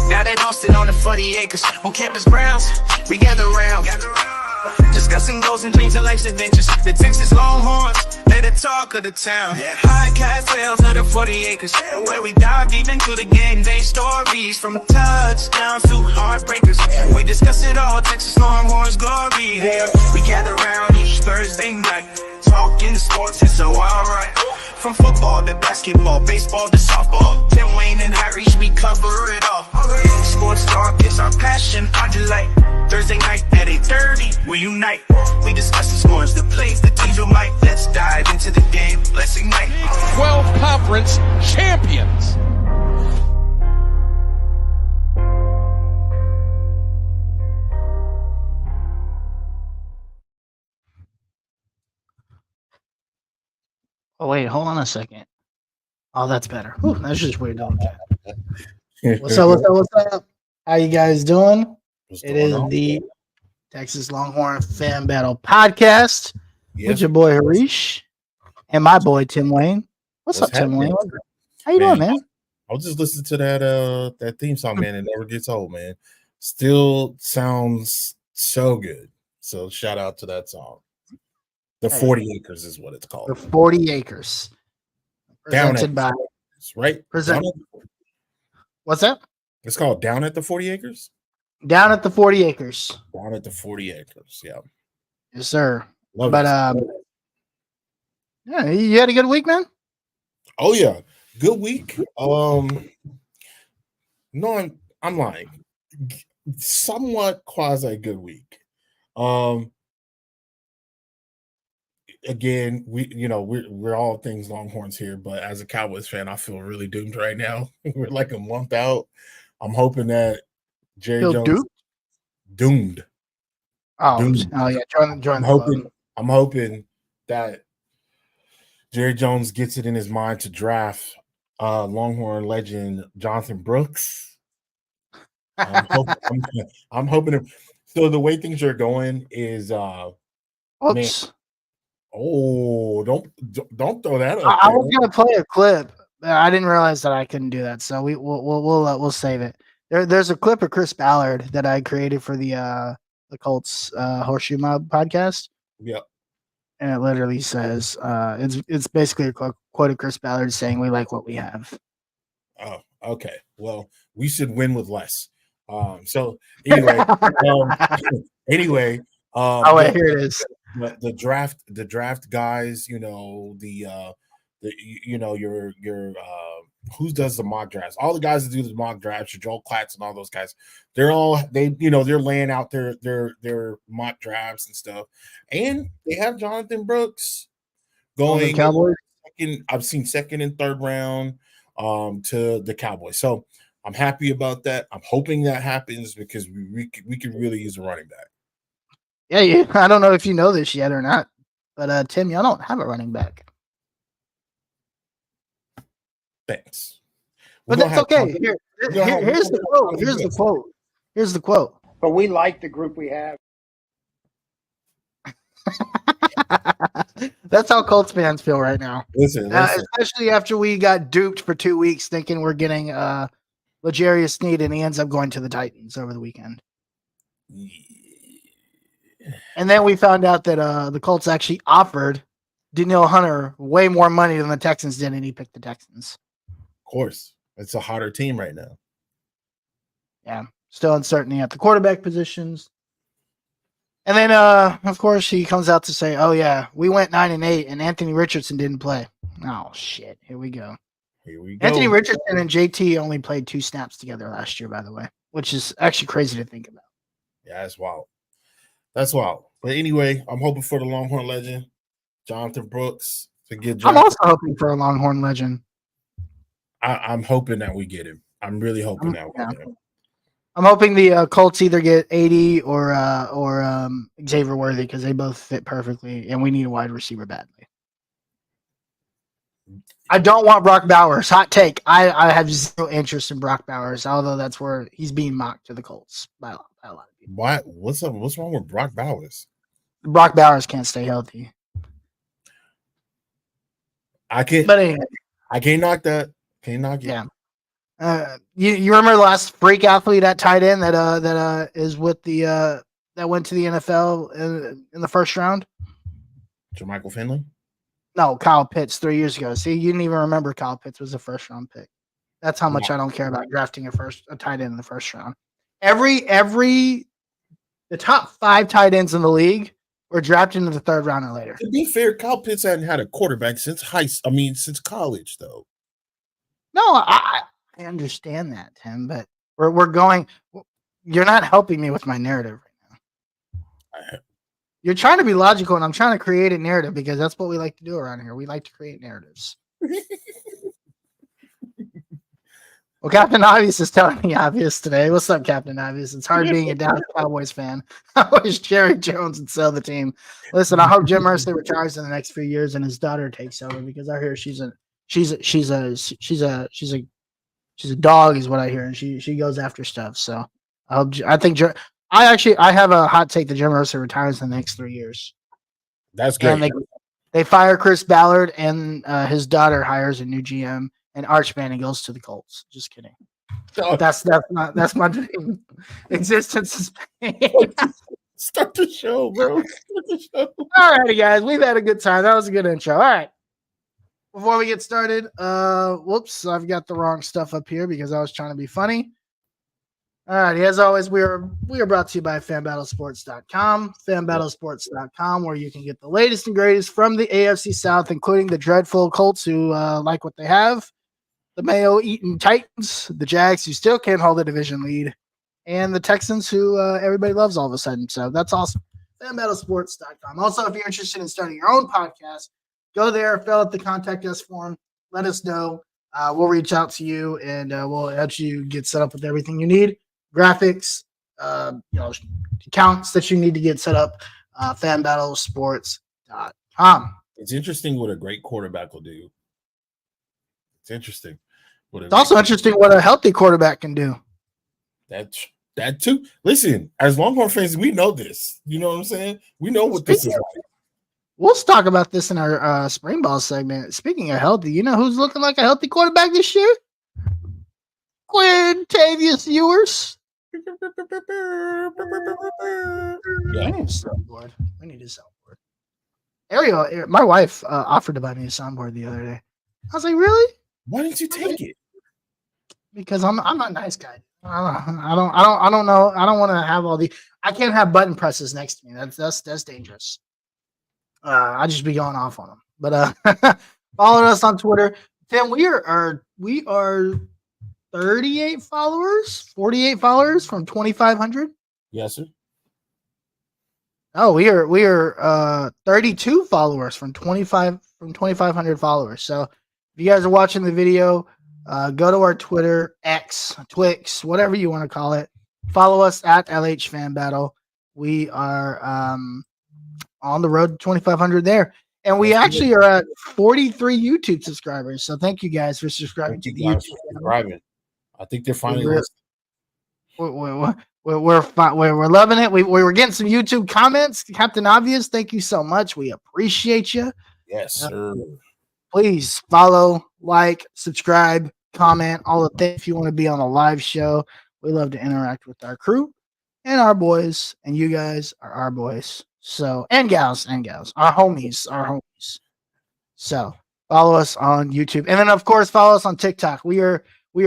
Now they hosted on the 40 acres on campus grounds. We gather around, discussing goals and dreams and life's adventures. The Texas Longhorns, they the talk of the town. High castles of the 40 acres, where we dive deep into the game day stories. From touchdowns to heartbreakers, we discuss it all. Texas Longhorns glory. There we gather around each Thursday night, talking sports. It's so alright. From football to basketball, baseball to softball, Tim Wayne and Harry, we cover it all. Sports talk is our passion, our delight. Thursday night at 8:30, we unite. We discuss the scores, the plays, the teams you might. Let's dive into the game, let's ignite. 12 conference champions. Oh, wait, hold on a second. Oh, that's better. Whew, that's just weird. What's up? How you guys doing? It is the Texas Longhorn Fan Battle Podcast with your boy Harish and my boy Tim Wayne. What's up, Tim Wayne? How you doing, man? I'll just listen to that theme song, man. It never gets old, man. Still sounds so good. So shout out to that song. The 40 Acres is what it's called. The 40 Acres. Presented by right? What's that? It's called Down at the 40 Acres? Down at the 40 Acres. Down at the 40 Acres, yeah. Yes, sir. Love but it. yeah, you had a good week, man? Oh yeah. Good week. No, I'm lying. Somewhat quasi good week. Again, we're all things Longhorns here, but as a Cowboys fan, I feel really doomed right now. We're like a month out. I'm hoping that Jerry Jones doomed. Oh yeah, join. I'm hoping that Jerry Jones gets it in his mind to draft Longhorn legend Jonathan Brooks. I'm hoping. So the way things are going is, Oops. Man, oh, don't throw that up. I was gonna play a clip. I didn't realize that I couldn't do that, so we'll save it. There's a clip of Chris Ballard that I created for the Colts Horseshoe Mob podcast. Yep. And it literally says it's basically a quote of Chris Ballard saying we like what we have. Oh, okay. Well, we should win with less. So anyway, Here it is. The draft guys, who does the mock drafts? All the guys that do the mock drafts, your Joel Klatz and all those guys, they're laying out their mock drafts and stuff. And they have Jonathan Brooks going the Cowboys. I've seen second and third round to the Cowboys. So I'm happy about that. I'm hoping that happens because we could really use a running back. Yeah, I don't know if you know this yet or not, but Tim, y'all don't have a running back. Thanks. But that's okay. Here's the quote. Here's the quote. But we like the group we have. That's how Colts fans feel right now. Listen. Especially after we got duped for 2 weeks thinking we're getting L'Jarius Sneed, and he ends up going to the Titans over the weekend. And then we found out that the Colts actually offered Danielle Hunter way more money than the Texans did, and he picked the Texans. Of course. It's a hotter team right now. Yeah. Still uncertainty at the quarterback positions. And then, of course, he comes out to say, oh, yeah, we went 9-8, and Anthony Richardson didn't play. Oh, shit. Here we go. Anthony Richardson and JT only played 2 snaps together last year, by the way, which is actually crazy to think about. Yeah, that's wild. But anyway, I'm hoping for the Longhorn legend, Jonathan Brooks, to get drafted. I'm also hoping for a Longhorn legend. I'm hoping that we get him. I'm really hoping that we get him. I'm hoping the Colts either get 80 or Xavier Worthy because they both fit perfectly, and we need a wide receiver badly. I don't want Brock Bowers. Hot take. I have zero interest in Brock Bowers, although that's where he's being mocked to the Colts by a lot of people. Why? What's up? What's wrong with Brock Bowers? Brock Bowers can't stay healthy. I can't. But anyway, I can't knock that. Can't knock it. Yeah. You remember the last freak athlete at tight end that is with the that went to the NFL in the first round? Jermichael Finley? No, Kyle Pitts 3 years ago. See, you didn't even remember Kyle Pitts was a first round pick. That's how much I don't care about drafting a tight end in the first round. The top 5 tight ends in the league were drafted in the 3rd round or later. To be fair, Kyle Pitts hadn't had a quarterback since since college, though. No, I understand that, Tim, but we're going. You're not helping me with my narrative right now. You're trying to be logical, and I'm trying to create a narrative because that's what we like to do around here. We like to create narratives. Well, Captain Obvious is telling me obvious today. What's up, Captain Obvious? It's hard being a Dallas Cowboys fan. I wish Jerry Jones would sell the team. Listen, I hope Jim Irsay retires in the next few years and his daughter takes over because I hear she's a dog, is what I hear, and she goes after stuff. So I have a hot take that Jim Irsay retires in the next 3 years. That's great. And they fire Chris Ballard, and his daughter hires a new GM. And Arch Manning goes to the Colts. Just kidding. That's my dream. Existence is pain. Start the show, bro. Start the show. All righty, guys. We've had a good time. That was a good intro. All right. Before we get started, whoops, I've got the wrong stuff up here because I was trying to be funny. All right. As always, we are brought to you by FanBattleSports.com. FanBattleSports.com, where you can get the latest and greatest from the AFC South, including the dreadful Colts who like what they have, the Mayo-eaten Titans, the Jags who still can't hold the division lead, and the Texans who everybody loves all of a sudden. So that's awesome. FanBattleSports.com. Also, if you're interested in starting your own podcast, go there, fill out the contact us form, let us know. We'll reach out to you, and we'll help you get set up with everything you need. Graphics, accounts that you need to get set up, FanBattleSports.com. It's interesting what a great quarterback will do. It's interesting. It's also interesting what a healthy quarterback can do. That too. Listen, as Longhorn fans, we know this. You know what I'm saying? We know what this is like. We'll talk about this in our spring ball segment. Speaking of healthy, you know who's looking like a healthy quarterback this year? Quintavious Ewers. We need a soundboard. Ariel, my wife offered to buy me a soundboard the other day. I was like, really? Why didn't you take it? Because I'm a nice guy. I don't know. I don't want to have all the. I can't have button presses next to me. That's dangerous. I just be going off on them. But follow us on Twitter. Tim, we are 38 followers, 48 followers from 2,500. Yes, sir. Oh, we are 32 followers from 2,500 followers. So if you guys are watching the video, go to our Twitter, X, Twix, whatever you want to call it. Follow us at LH Fan Battle. We are on the road to 2,500 there. And we actually are at 43 YouTube subscribers. So thank you guys for subscribing to the YouTube channel. I think they're finally listening. We're loving it. We were getting some YouTube comments. Captain Obvious, thank you so much. We appreciate you. Yes, sir. Please follow, like, subscribe, comment, all the things. If you want to be on a live show, we love to interact with our crew and our boys, and you guys are our boys. So, and gals, our homies. So follow us on YouTube. And then of course, follow us on TikTok. We are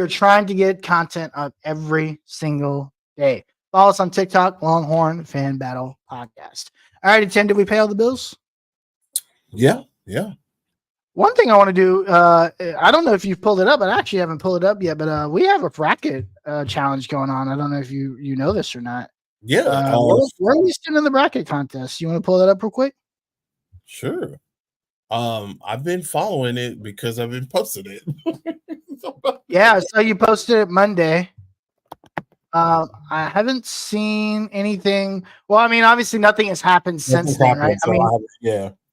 trying to get content up every single day. Follow us on TikTok, Longhorn Fan Battle Podcast. All right, Tim, did we pay all the bills? Yeah. One thing I want to do, I don't know if you've pulled it up, but I actually haven't pulled it up yet, but we have a bracket challenge going on. I don't know if you know this or not. Yeah. Where are we standing in the bracket contest? You want to pull that up real quick? Sure. I've been following it because I've been posting it. Yeah, so you posted it Monday. I haven't seen anything. Well, I mean, obviously nothing has happened since then, right? So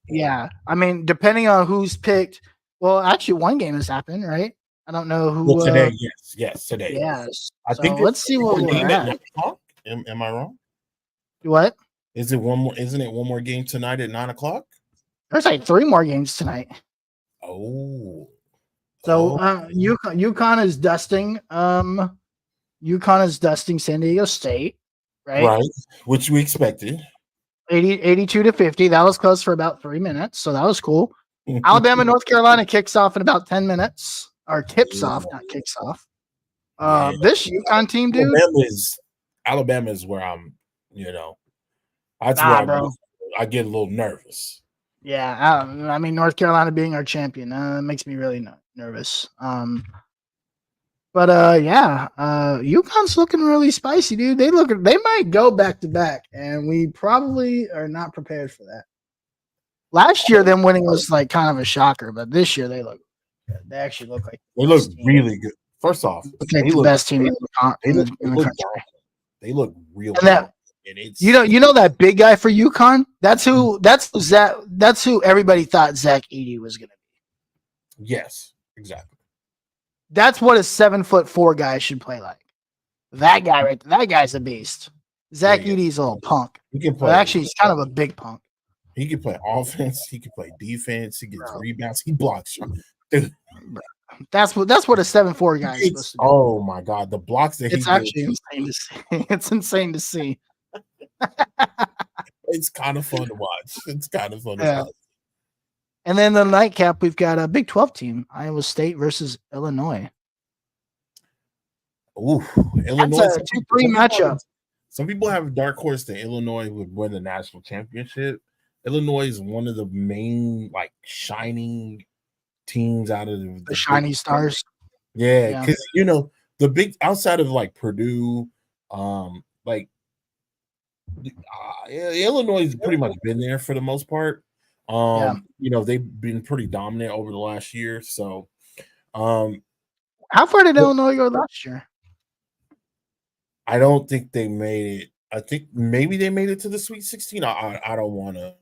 yeah. I mean, depending on who's picked. Well, actually, one game has happened, right? I don't know who. Well, today, yes, today. Yes. I think. Let's see what we're at. Am I wrong? What? Is it one more? Isn't it one more game tonight at 9:00? There's like 3 more games tonight. Oh. So UConn is dusting. UConn is dusting San Diego State, right? Which we expected. 82-50. That was close for about 3 minutes, so that was cool. Alabama, North Carolina kicks off in about 10 minutes, or tips off, not kicks off. This UConn team, dude. Alabama is where I'm. That's where I get a little nervous. Yeah, I mean, North Carolina being our champion makes me really nervous. But UConn's looking really spicy, dude. They might go back to back, and we probably are not prepared for that. Last year, them winning was like kind of a shocker, but this year they actually look like they look really good. First off, they look the best team in the country. They look real good. And it's you know that big guy for UConn? That's who everybody thought Zach Edey was gonna be. Yes, exactly. That's what a 7'4" guy should play like. That guy right there, that guy's a beast. Zach Edey's a little punk. He can play. But actually, he's kind of a big punk. He can play offense. He can play defense. He gets rebounds. He blocks. Dude. That's what a 7'4" guy is supposed to do. Oh my god, the blocks that it's actually insane to see. It's insane to see. It's kind of fun to watch. It's kind of fun to watch. And then the nightcap, we've got a Big 12 team, Iowa State versus Illinois. Ooh, Illinois. That's a 2-3 matchup. Some people have a dark horse that Illinois would win the national championship. Illinois is one of the main shining teams out of the shiny stars. Yeah, because the big outside of Purdue, Illinois has pretty much been there for the most part. They've been pretty dominant over the last year. So, how far did Illinois go last year? I don't think they made it. I think maybe they made it to the Sweet 16. I don't want to.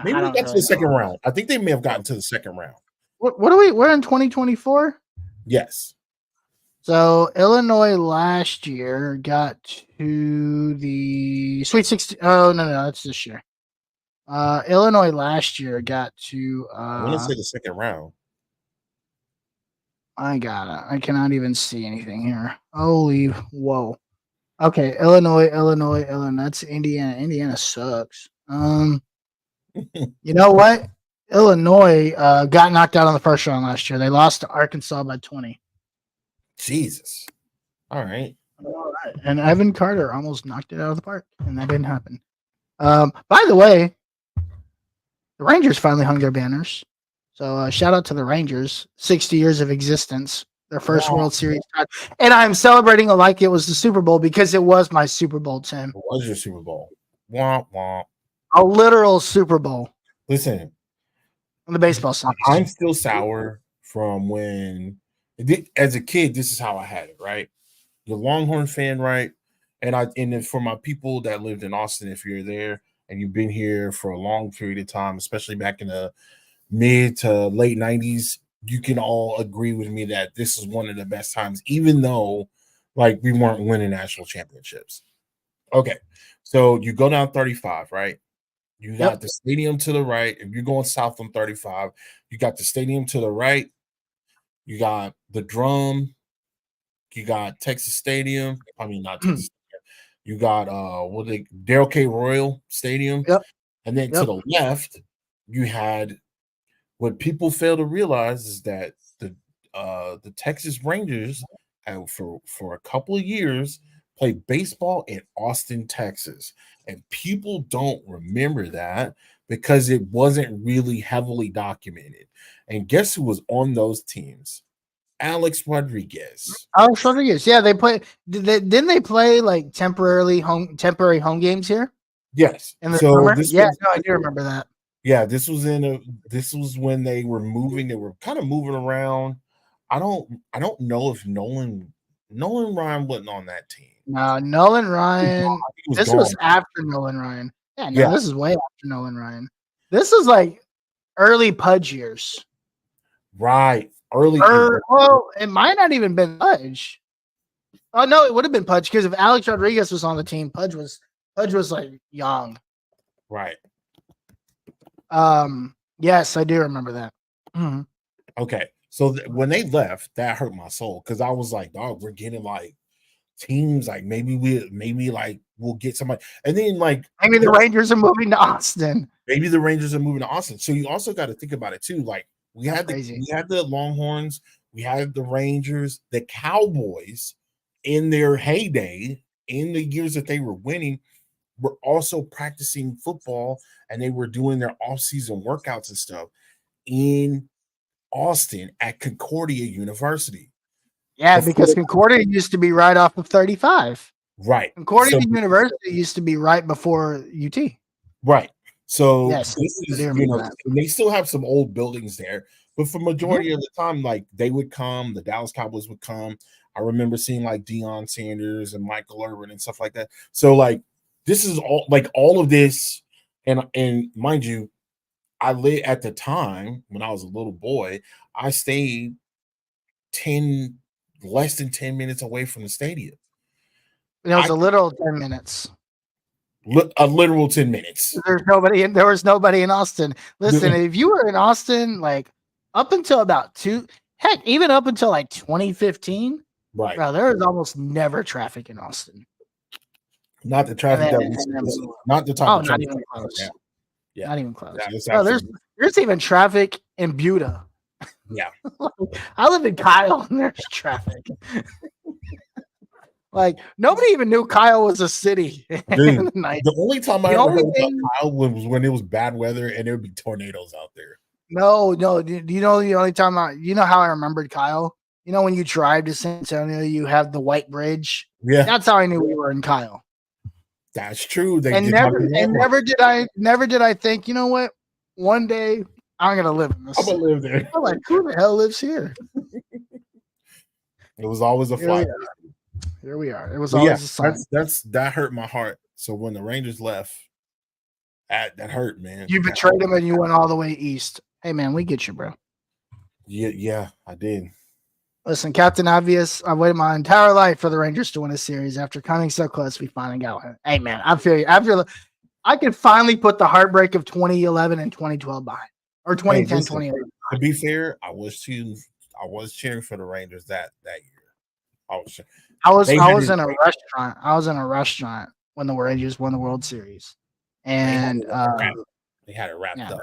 Maybe they got to the second round. I think they may have gotten to the second round. What are we? We're in 2024. Yes. So Illinois last year got to the Sweet 16. Oh no, that's this year. Illinois last year got to. I want to say the second round. I got it. I cannot even see anything here. Holy whoa. Okay, Illinois. That's Indiana. Indiana sucks. You know what? Illinois got knocked out on the first round last year. They lost to Arkansas by 20. Jesus. All right. And Evan Carter almost knocked it out of the park, and that didn't happen. By the way, the Rangers finally hung their banners. So shout out to the Rangers. 60 years of existence. Their first World Series. And I'm celebrating it like it was the Super Bowl because it was my Super Bowl, Tim. It was your Super Bowl. Womp womp. A literal Super Bowl. Listen. On the baseball side. I'm still sour from when, as a kid, this is how I had it, right? The Longhorn fan, right? And then for my people that lived in Austin, if you're there and you've been here for a long period of time, especially back in the mid to late 90s, you can all agree with me that this is one of the best times, even though we weren't winning national championships. Okay, so you go down 35, right? You got the stadium to the right. If you're going south on 35, you got the stadium to the right. You got the Drum. You got Texas Stadium. I mean, not Texas Stadium. You got Darrell K. Royal Stadium. Yep. And then to the left, you had what people fail to realize is that the Texas Rangers have for a couple of years played baseball in Austin, Texas. And people don't remember that because it wasn't really heavily documented. And guess who was on those teams? Alex Rodriguez. Alex Rodriguez. Yeah, they play. Didn't they play temporary home games here? Yes. In the summer? I do remember that. Yeah, this was when they were moving. They were kind of moving around. I don't know if Nolan Ryan wasn't on that team. No, Nolan Ryan. This was after Nolan Ryan. Yeah, this is way after Nolan Ryan. This is early Pudge years. Right. Early. Well, it might not even been Pudge. Oh no, it would have been Pudge because if Alex Rodriguez was on the team, Pudge was young. Right. Yes, I do remember that. Mm-hmm. Okay. So when they left, that hurt my soul because I was like, dog, we're getting like teams like maybe we'll get somebody, and then like maybe the Rangers are moving to Austin. Maybe the Rangers are moving to Austin. So you also got to think about it too. Like we had the Longhorns, we had the Rangers, the Cowboys in their heyday, in the years that they were winning, were also practicing football and they were doing their off-season workouts and stuff in Austin at Concordia University. Yeah, because Concordia used to be right off of 35. Right. Concordia University used to be right before UT. Right. So yes, this is, they still have some old buildings there, but for majority of the time, like they would come, the Dallas Cowboys would come. I remember seeing like Deion Sanders and Michael Irvin and stuff like that. So like this is all of this, and mind you, I lived at the time when I was a little boy, I stayed less than 10 minutes away from the stadium. It was a little 10 minutes. A literal 10 minutes. There was nobody in Austin. Listen, if you were in Austin, like up until about even up until like 2015, right? Bro, there was almost never traffic in Austin. Not the traffic not the type of traffic. Not even close. Yeah. Not even close. Bro, there's even traffic in Buda. Yeah. I live in Kyle and there's traffic. Like nobody even knew Kyle was a city. Dude, the only time I ever heard about Kyle was when it was bad weather and there would be tornadoes out there. No. Do you know the only time how I remembered Kyle? You know when you drive to San Antonio, you have the white bridge. Yeah, that's how I knew we were in Kyle. That's true. Never did I think, you know what? One day I'm gonna live in this. I'm gonna live there. I'm like, who the hell lives here? It was always a flight. Here we are. It was always a sign. That hurt my heart. So when the Rangers left, that hurt, man. You betrayed them and you went all the way east. Hey man, we get you, bro. Yeah, I did. Listen, Captain Obvious, I've waited my entire life for the Rangers to win a series. After coming so close, we finally got one. Hey man, I feel you. I can finally put the heartbreak of 2011 and 2012 behind, or 2010, 2011. To be fair, I was cheering for the Rangers that year. I was in a restaurant. I was in a restaurant when the Rangers won the World Series, and they had it wrapped up.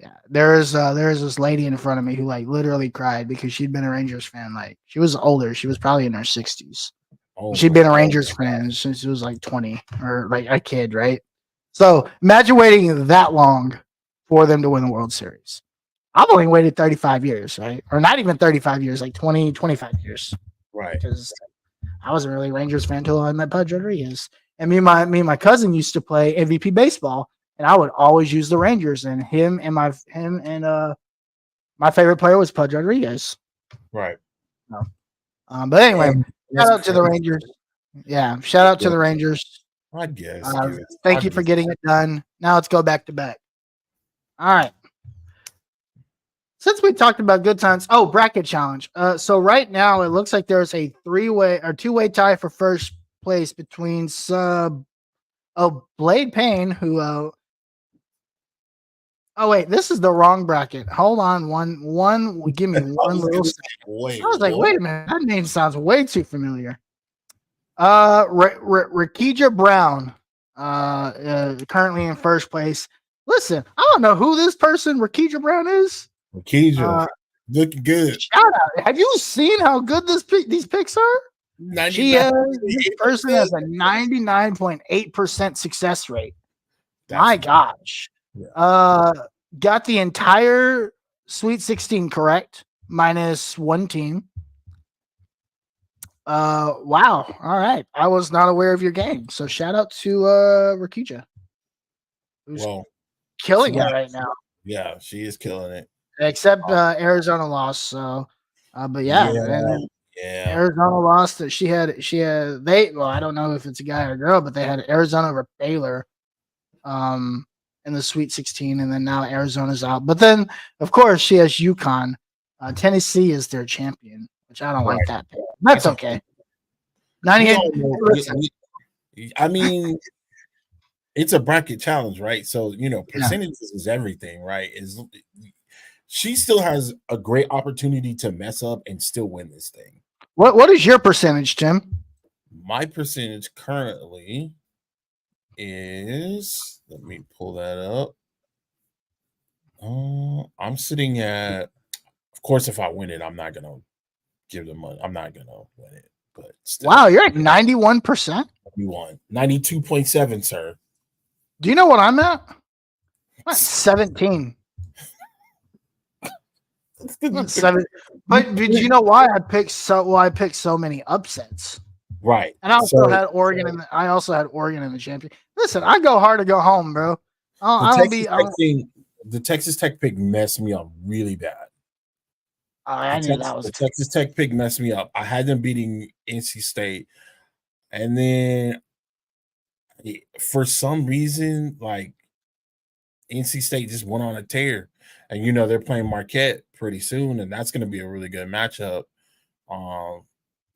Yeah, there's this lady in front of me who like literally cried because she'd been a Rangers fan. Like she was older. She was probably in her 60s. She'd been a Rangers fan since she was like 20 or like a kid, right? So imagine waiting that long for them to win the World Series. I've only waited 35 years, right? Or not even 35 years, like 20, 25 years. Right. Because I wasn't really a Rangers fan until I met Pudge Rodriguez. And me and my cousin used to play MVP baseball, and I would always use the Rangers. And my favorite player was Pudge Rodriguez. Right. But anyway, shout out to the Rangers. Yeah, shout out to the Rangers. I guess. Thank you for getting it done. Now let's go back to back. All right. Since we talked about good times, bracket challenge. So right now it looks like there's a two-way tie for first place between Blade Payne, who this is the wrong bracket. Hold on, give me one little second. I was like, wait a minute, that name sounds way too familiar. Rakija Brown, currently in first place. Listen, I don't know who this person Rakija Brown is. Rakija, looking good. Shout out! Have you seen how good these picks are? This person has a 99.8% success rate. My gosh. Yeah. Got the entire Sweet 16 correct, minus one team. Wow. All right. I was not aware of your game. So shout out to Rakija, who's killing it right now. Yeah, she is killing it. Except Arizona lost. So but Arizona lost. That she had I don't know if it's a guy or a girl, but they had Arizona over Baylor in the Sweet 16, and then now Arizona's out. But then of course she has UConn. Tennessee is their champion, which I don't like that pick. That's okay. 98. I mean, it's a bracket challenge, right? So percentages is everything, right? she still has a great opportunity to mess up and still win this thing. What is your percentage, Tim? My percentage currently is, let me pull that up. I'm sitting at, of course, if I win it, I'm not gonna give them money. I'm not gonna win it. But still, Wow, you're at 91%. You won 92.7, sir. Do you know what I'm at? I'm at 17. But did you know why I picked so many upsets? Right. And I also had Oregon in the champion. Listen, I go hard to go home, bro. The Texas Tech pick messed me up really bad. I knew that was the Texas Tech pick messed me up. I had them beating NC State, and then for some reason, like NC State just went on a tear, and they're playing Marquette pretty soon, and that's going to be a really good matchup.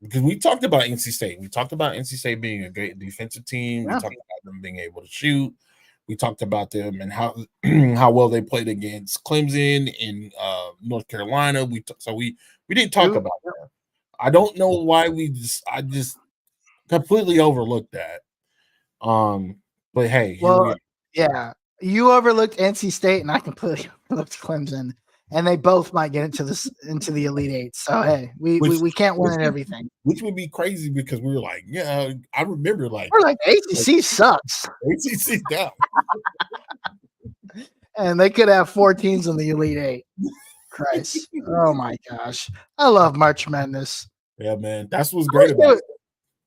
Because we talked about NC State. We talked about NC State being a great defensive team. Yeah. We talked about them being able to shoot. We talked about them and how well they played against Clemson in North Carolina. We didn't talk about that. I don't know why I just completely overlooked that. But hey, yeah, you overlooked NC State, and I completely overlooked Clemson, and they both might get into the Elite Eight. So hey, we can't win at everything. Which would be crazy because we were like, yeah, I remember we're like ACC sucks. ACC down. And they could have 4 teams in the Elite Eight. Christ. Oh my gosh. I love March Madness. Yeah, man. That's what's great about it.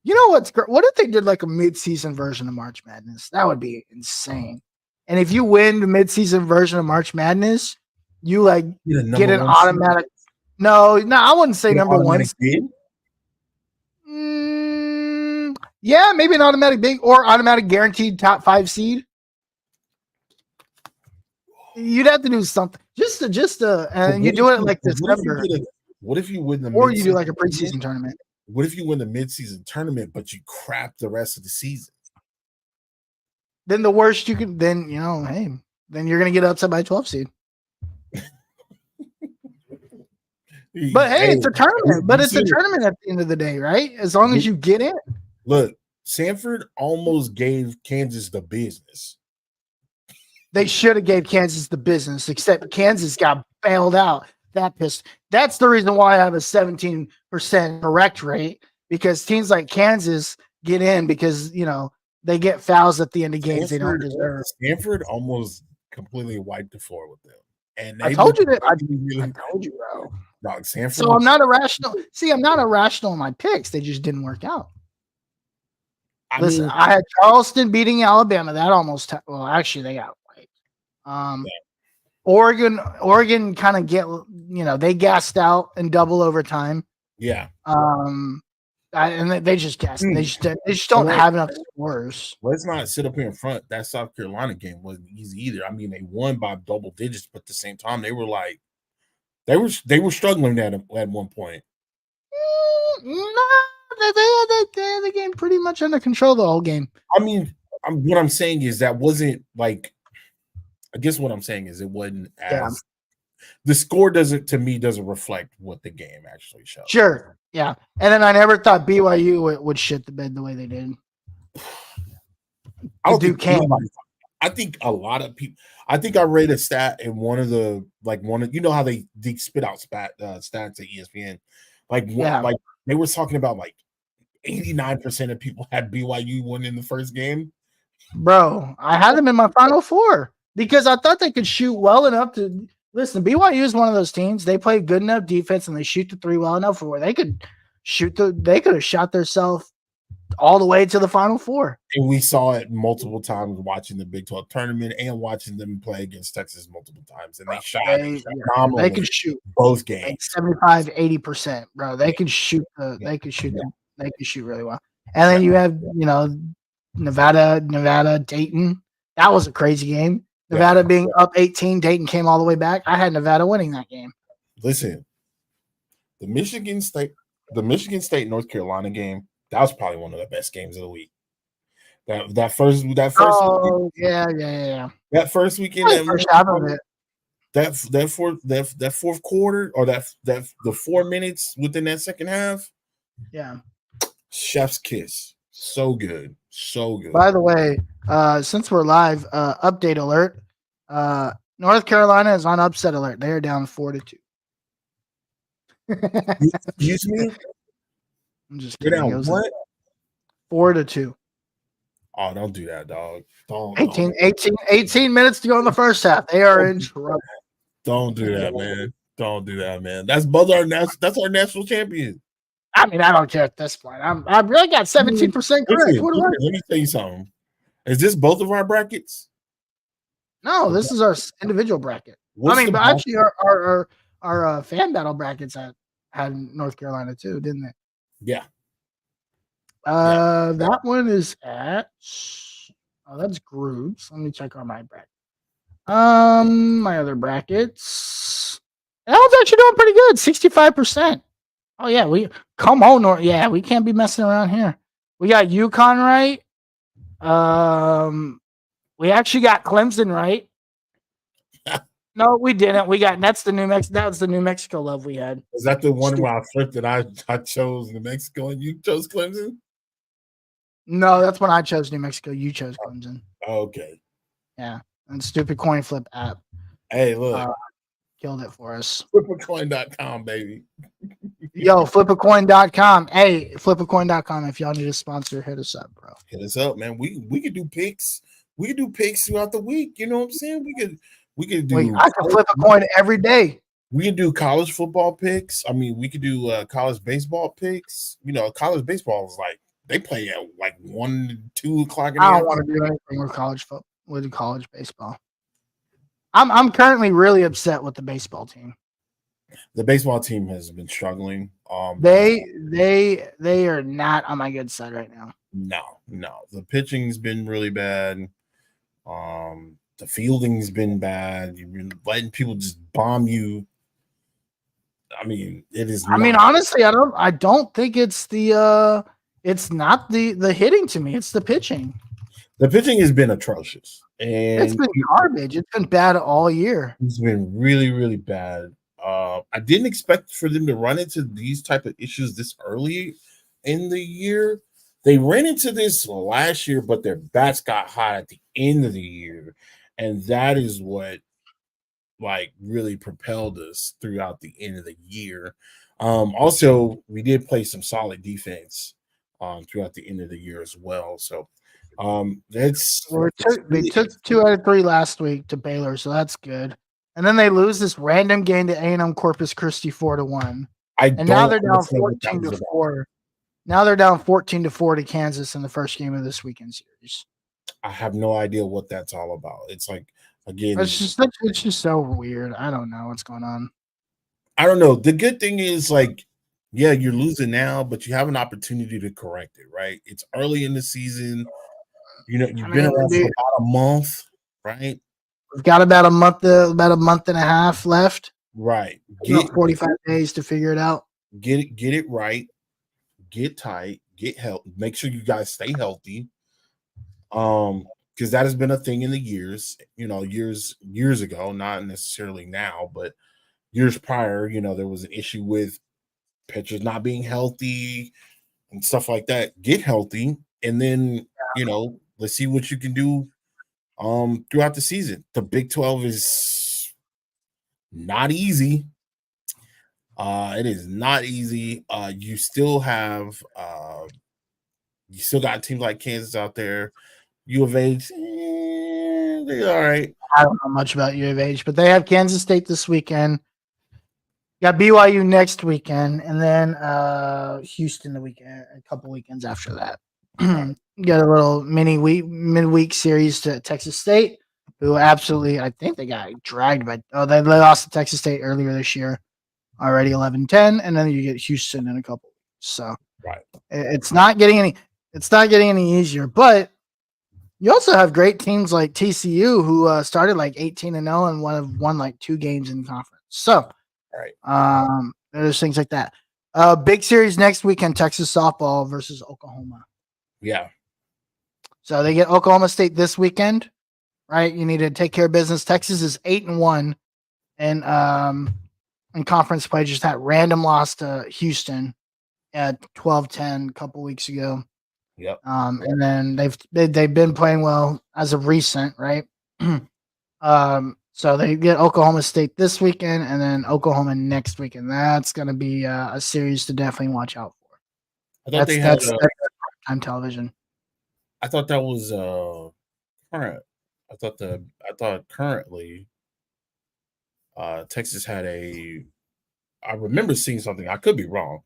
You know what's great? What if they did like a mid-season version of March Madness? That would be insane. And if you win the mid-season version of March Madness, you get an automatic. No, I wouldn't say number one. Yeah, maybe an automatic big or automatic guaranteed top 5 seed. You'd have to do something just to, and you do it like December. What if you win the? Or you do like a preseason tournament. What if you win the mid-season tournament, but you crap the rest of the season? Then the worst you can, then you're gonna get upset by 12 seed. But hey, it's a tournament. But it's a tournament at the end of the day, right? As long as you get in. Look, Sanford almost gave Kansas the business. They should have gave Kansas the business, except Kansas got bailed out. That's the reason why I have a 17% correct rate, because teams like Kansas get in because they get fouls at the end of games they don't deserve. Stanford almost completely wiped the floor with them. And I told you that. I told you, bro. Dog, Sanford. So I'm not irrational. See, I'm not irrational in my picks. They just didn't work out. Listen, I had Charleston beating Alabama. That almost actually they got wiped. Oregon kind of they gassed out in double overtime. Yeah. And they just gassed. They just don't have enough scores. Let's not sit up here in front. That South Carolina game wasn't easy either. I mean, they won by double digits, but at the same time, they were they were struggling at one point. They had the game pretty much under control the whole game. I mean, what I'm saying is that wasn't like. I guess what I'm saying is it wasn't as the score doesn't reflect what the game actually showed. Sure, yeah. And then I never thought BYU would shit the bed the way they did. I think a lot of people. I think I read a stat in one of how they spit out stats at ESPN, like they were talking about 89% of people had BYU winning the first game. Bro, I had them in my Final Four because I thought they could shoot well enough to listen. BYU is one of those teams. They play good enough defense and they shoot the 3 well enough for where they could they could have shot themselves all the way to the Final Four. And we saw it multiple times watching the Big 12 tournament and watching them play against Texas multiple times. And they shot phenomenally. They could shoot both games. 75-80%, bro. They could shoot they could shoot really well. And then you have, Nevada, Dayton. That was a crazy game. Nevada being up 18, Dayton came all the way back. I had Nevada winning that game. Listen, the Michigan State North Carolina game, that was probably one of the best games of the week. That first Oh, weekend, yeah. That first weekend, first half of it. that fourth quarter or that the 4 minutes within that second half, Yeah. chef's kiss. So good. So good. By the way, since we're live, update alert. North Carolina is on upset alert. They are down 4-2. Excuse me? I'm just You're kidding. down what? 4-2. Oh, don't do that, dog. Don't 18 minutes to go in the first half. They are in trouble. Don't do that, man. Don't do that, man. That's our national champion. I mean, I don't care at this point. I really got 17% correct. Listen, let me tell you something. Is this both of our brackets? No, this is our individual bracket. What's but actually, our fan battle brackets had North Carolina too, didn't they? Yeah. That one is at. Oh, that's groups. Let me check on my bracket. My other brackets. That one's actually doing pretty good. 65%. Oh yeah, we come on, North. Yeah, we can't be messing around here. We got UConn right. We actually got Clemson right. No, we didn't. We got that's the New Mexico. That was the New Mexico love we had. Is that the one where I flipped and I chose New Mexico and you chose Clemson? No, that's when I chose New Mexico. You chose Clemson. Okay. Yeah, and stupid coin flip app. Hey, look. Killed it for us. Flipacoin.com, baby. Yo, flipacoin.com. Hey, flipacoin.com. If y'all need a sponsor, hit us up, bro. Hit us up, man. We could do picks. We could do picks throughout the week. You know what I'm saying? We could do. I can flip a coin every day. We can do college football picks. I mean, we could do college baseball picks. You know, college baseball is like they play at like 1, 2 o'clock. I don't want to do anything with college baseball. I'm currently really upset with the baseball team. The baseball team has been struggling. They are not on my good side right now. No. The pitching's been really bad. The fielding's been bad. You've been letting people just bomb you. I mean, it is. I mean, honestly, I don't think it's it's not the hitting to me. It's the pitching. The pitching has been atrocious. And it's been garbage. It's been bad all year. It's been really, really bad. I didn't expect for them to run into these type of issues this early in the year. They ran into this last year, but their bats got hot at the end of the year. And that is what like really propelled us throughout the end of the year. Also, we did play some solid defense throughout the end of the year as well. So they took 2 out of 3 last week to Baylor, so that's good. And then they lose this random game to A&M Corpus Christi 4-1. And now they're down 14-4. Now they're down 14-4 to Kansas in the first game of this weekend series. I have no idea what that's all about. It's like again, it's just so weird. I don't know what's going on. I don't know. The good thing is like, yeah, you're losing now, but you have an opportunity to correct it, right? It's early in the season. You know, you've been around for about a month, right? We've got about a month and a half left. Right. 45 days to figure it out. Get it right. Get tight. Get healthy. Make sure you guys stay healthy. Because that has been a thing in the years, you know, years ago, not necessarily now, but years prior, you know, there was an issue with pitchers not being healthy and stuff like that. Get healthy, and then you know, let's see what you can do throughout the season. The Big 12 is not easy. It is not easy. You still have you still got teams like Kansas out there. U of H, they're all right. I don't know much about U of H, but they have Kansas State this weekend. Got BYU next weekend, and then Houston the weekend, a couple weekends after that. Got a little midweek series to Texas State, who absolutely, I think they got dragged by. Oh, they lost to Texas State earlier this year, already 11-10, and then you get Houston in a couple. So right, it's not getting any easier, but. You also have great teams like TCU who started like 18-0 and won like 2 games in conference. So, right. There's things like that. Big series next weekend, Texas softball versus Oklahoma. Yeah. So they get Oklahoma State this weekend, right? You need to take care of business. Texas is 8-1. in conference play. Just that random loss to Houston at 12-10 a couple weeks ago. Yep. And then they've been playing well as of recent, right? So they get Oklahoma State this weekend, and then Oklahoma next weekend. That's going to be a series to definitely watch out for. I thought that's time television. I thought that was current. I thought currently Texas had I remember seeing something. I could be wrong,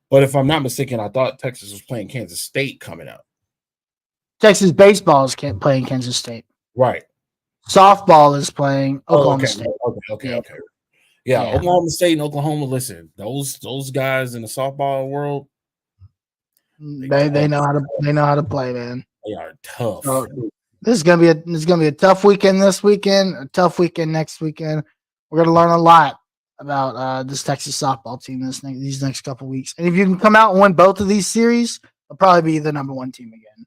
but if I'm not mistaken, I thought Texas was playing Kansas State coming up. Texas baseball is playing Kansas State. Right. Softball is playing Oklahoma State. Okay. Yeah, Oklahoma State and Oklahoma. Listen, those guys in the softball world, they know how to play, man. They are tough. So, this is gonna be a tough weekend this weekend, a tough weekend next weekend. We're gonna learn a lot about this Texas softball team these next couple weeks. And if you can come out and win both of these series, they'll probably be the number one team again.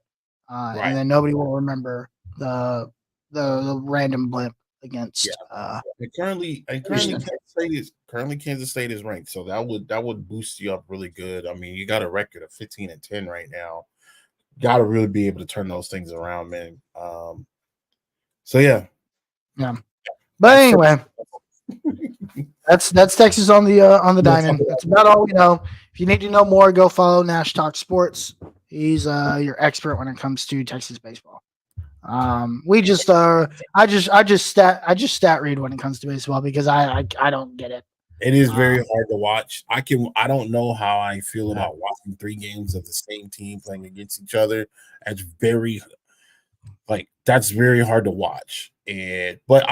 Right. And then nobody will remember the random blip against. Currently Kansas State is ranked, so that would boost you up really good. I mean, you got a record of 15-10 right now. Got to really be able to turn those things around, man. So yeah. But anyway, that's Texas on the diamond. That's about all we know. If you need to know more, go follow Nash Talk Sports. He's your expert when it comes to Texas baseball. I just stat read when it comes to baseball because I don't get it. It is very hard to watch. I don't know how I feel about watching 3 games of the same team playing against each other. That's very hard to watch. But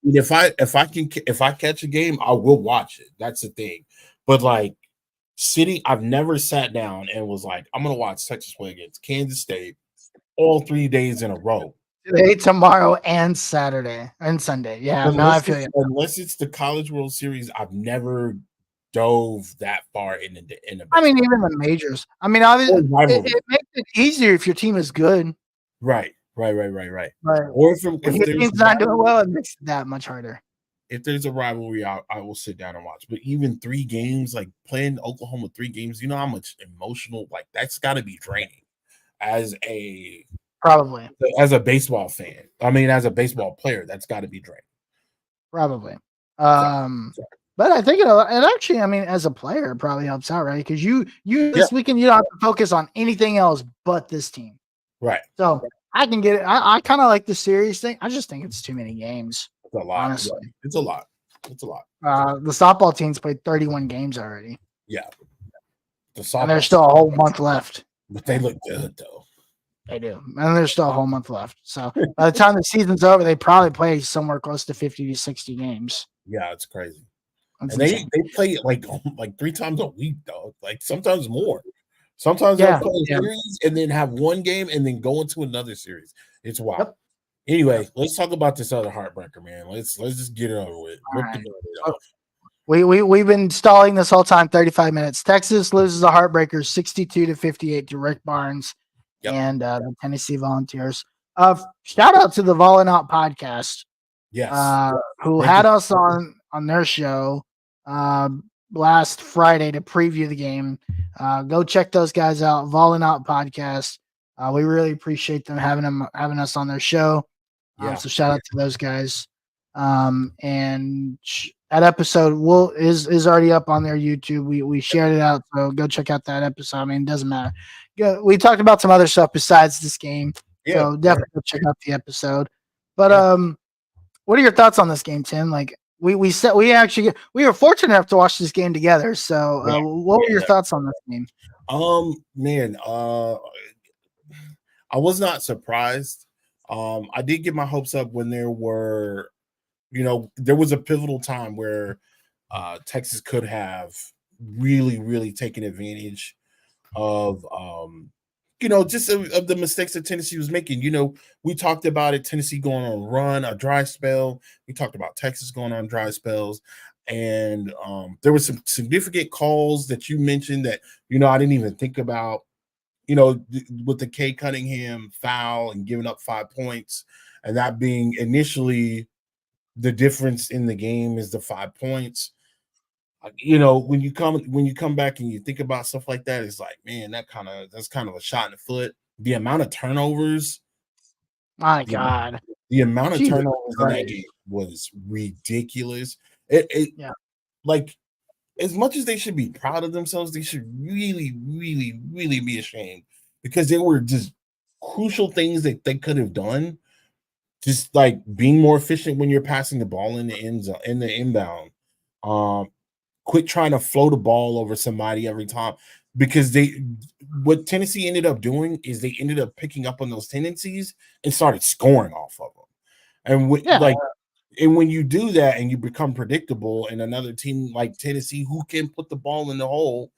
if I catch a game, I will watch it. That's the thing. But I've never sat down and was like, I'm gonna watch Texas play against Kansas State all 3 days in a row. Today, tomorrow, and Saturday and Sunday. Yeah, I feel you. Unless it's the College World Series, I've never dove that far in the. I mean, even the majors. I mean, obviously, it makes it easier if your team is good. Right. But Or if your team's not doing well, it makes it that much harder. If there's a rivalry, I will sit down and watch. But even 3 games, playing Oklahoma 3 games, you know how much emotional that's got to be draining. As a baseball fan, I mean, as a baseball player, that's got to be draining. Probably. But I think it actually, I mean, as a player, it probably helps out, right? Because you this weekend, you don't have to focus on anything else but this team. Right. So I can get it. I kind of like the series thing. I just think it's too many games. It's a lot. Honestly. It's a lot. The softball team's played 31 games already. Yeah. And there's still a whole month left. But they look good, though. They do. And there's still a whole month left. So by the time the season's over, they probably play somewhere close to 50 to 60 games. Yeah, it's crazy. And they play like 3 times a week, though. Sometimes more. Sometimes they'll play a series and then have 1 game and then go into another series. It's wild. Yep. Anyway, let's talk about this other heartbreaker, man. Let's just get it over with. We've been stalling this whole time, 35 minutes. Texas loses a heartbreaker 62-58 to Rick Barnes and the Tennessee Volunteers. Shout out to the Volin' Out podcast. Yes. Who had us on their show last Friday to preview the game. Go check those guys out. Volin' Out podcast. We really appreciate them having us on their show. So shout out to those guys. And that episode is already up on their YouTube. We shared it out, so go check out that episode. I mean, it doesn't matter. We talked about some other stuff besides this game, so definitely go check out the episode. But what are your thoughts on this game, Tim? We were fortunate enough to watch this game together. So what were your thoughts on this game? Man, I was not surprised. I did get my hopes up when there was a pivotal time where Texas could have really, really taken advantage of, just of the mistakes that Tennessee was making. We talked about it, Tennessee going on a run, a dry spell. We talked about Texas going on dry spells. And there were some significant calls that you mentioned that, I didn't even think about, with the Cade Cunningham foul and giving up 5 points, and that being initially the difference in the game is the 5 points. You know, when you come back and you think about stuff like that, it's like, man, that's kind of a shot in the foot. The amount of turnovers, My God. the amount of Jesus turnovers in that Christ. game was ridiculous. Yeah. Like, as much as they should be proud of themselves, they should really, really, really be ashamed, because they were just crucial things that they could have done. Just like being more efficient when you're passing the ball in the end zone, in the inbound. Quit trying to float a ball over somebody every time, because what Tennessee ended up doing is they ended up picking up on those tendencies and started scoring off of them. And when you do that and you become predictable, and another team like Tennessee, who can put the ball in the hole,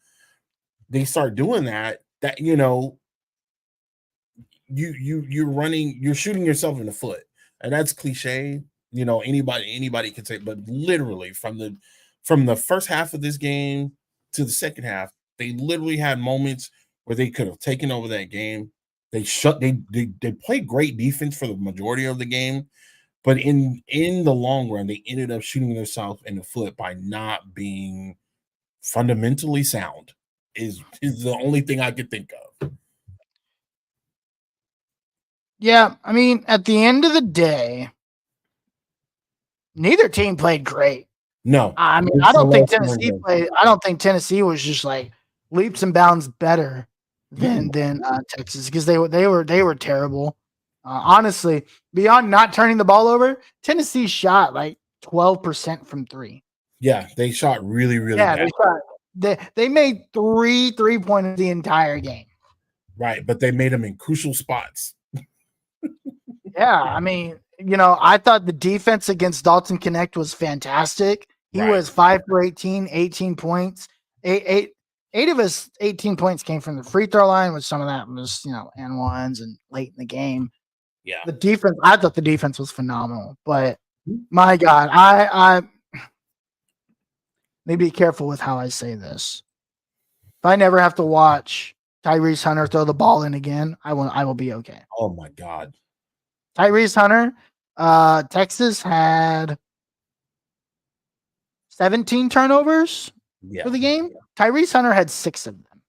they start doing that, you know, you're shooting yourself in the foot. And that's cliche, you know, anybody can say, but literally from the first half of this game to the second half, they literally had moments where they could have taken over that game. They played great defense for the majority of the game, but in the long run, they ended up shooting themselves in the foot by not being fundamentally sound. Is the only thing I could think of. Yeah, I mean, at the end of the day, neither team played great. No, I mean, I don't think Tennessee was just like leaps and bounds better than Texas, because they were terrible. Honestly, beyond not turning the ball over, Tennessee shot like 12% from 3. Yeah, they shot really, really bad. They made 3 3-pointers the entire game. Right, but they made them in crucial spots. Yeah, I mean, you know, I thought the defense against Dalton Connect was fantastic. He was 5 for 18 points. Eight of his 18 points came from the free throw line, which some of that was, you know, and ones and late in the game. Yeah. The defense, I thought the defense was phenomenal, but my God, I need to be careful with how I say this. If I never have to watch Tyrese Hunter throw the ball in again, I will be okay. Oh my God. Tyrese Hunter, Texas had 17 turnovers for the game. Tyrese Hunter had 6 of them.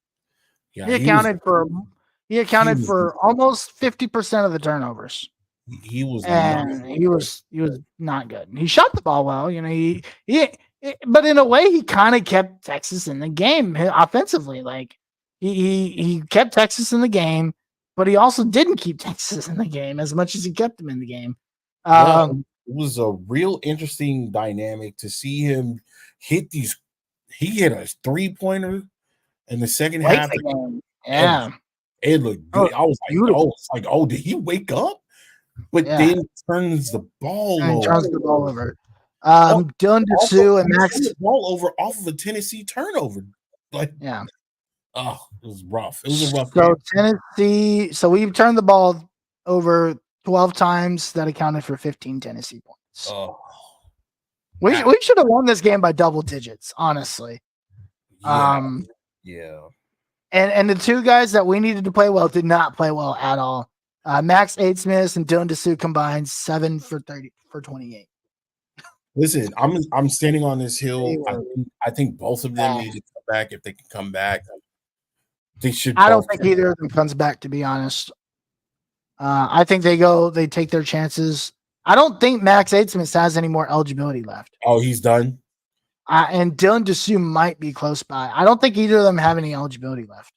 Yeah, he accounted for almost 50% of the turnovers. He was not good. He shot the ball well, you know. But in a way, he kind of kept Texas in the game offensively. Like he kept Texas in the game, but he also didn't keep Texas in the game as much as he kept them in the game. It was a real interesting dynamic to see him hit these. He hit a 3-pointer in the second half. Yeah, it looked good. I was like, oh, did he wake up? But then turns the ball over. Dylan Disu and Max the ball over off of a Tennessee turnover. Like, yeah. Oh, it was rough. It was a rough game. Tennessee. So we've turned the ball over 12 times. That accounted for 15 Tennessee points. Oh, we should have won this game by double digits, honestly. Yeah. And the two guys that we needed to play well did not play well at all. Max Aidsmith and Dylan Disu combined 7 for 28. Listen, I'm standing on this hill. I think both of them need to come back. If they can come back, they should. I don't think either of them comes back, to be honest. I think they take their chances. I don't think Max Aidsmith has any more eligibility left. Oh, he's done. And Dylan Disu might be close by. I don't think either of them have any eligibility left.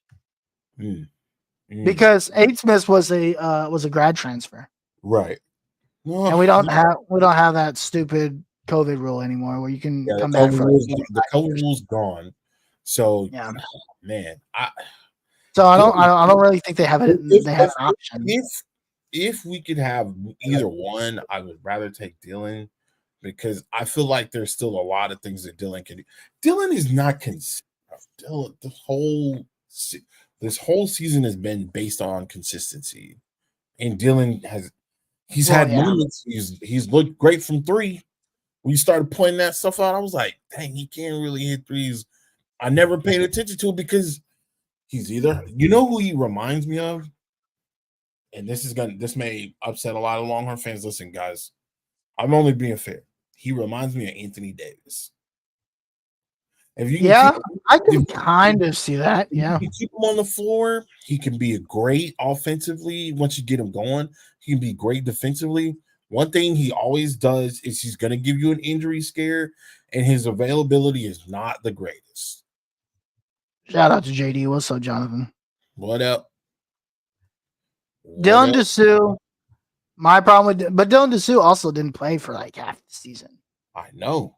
Because Aidsmith was a grad transfer, right? And we don't have that stupid COVID rule anymore where you can come back from the COVID rule's gone. So man, I don't really think they have it. They have an option. If we could have either one, I would rather take Dylan, because I feel like there's still a lot of things that Dylan can do. Dylan is not consistent. Dylan, this whole season has been based on consistency, and Dylan he's had moments. He's looked great from 3. When you started pointing that stuff out, I was like, dang, he can't really hit threes. I never paid attention to it because he's either, you know who he reminds me of? And this may upset a lot of Longhorn fans. Listen, guys, I'm only being fair. he reminds me of Anthony Davis. If you Yeah, I can kind of see that. Yeah, you keep him on the floor, he can be a great offensively. Once you get him going, he can be great defensively. One thing he always does is he's going to give you an injury scare, and his availability is not the greatest. shout out to JD. What's up, Jonathan? What up? Dylan Dessou. My problem with, but Dylan Dessou also didn't play for like half the season. I know.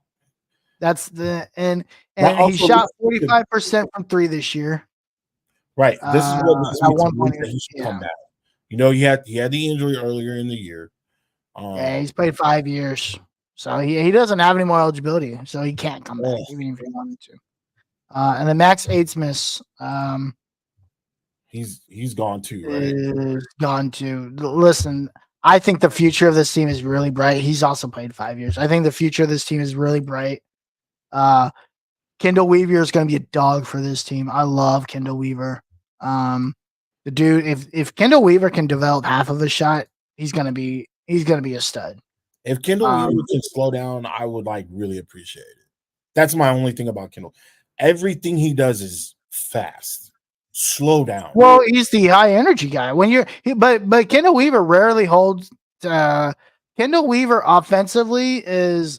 That's the and he shot 45% from three this year. Right. This is what at one point he should come back. You know, he had the injury earlier in the year. Yeah, he's played 5 years, so he doesn't have any more eligibility, so he can't come back even if he wanted to. And then Max Aidsmith, he's gone too, right? Is gone too. Listen, I think the future of this team is really bright. He's also played 5 years. I think the future of this team is really bright. Kendall Weaver is going to be a dog for this team. I love Kendall Weaver. The dude, if Kendall Weaver can develop half of a shot, he's going to be a stud. If Kendall Weaver can slow down, I would really appreciate it. That's my only thing about Kendall. Everything he does is fast. Slow down. Well, he's the high energy guy. But Kendall Weaver rarely holds. Kendall Weaver offensively is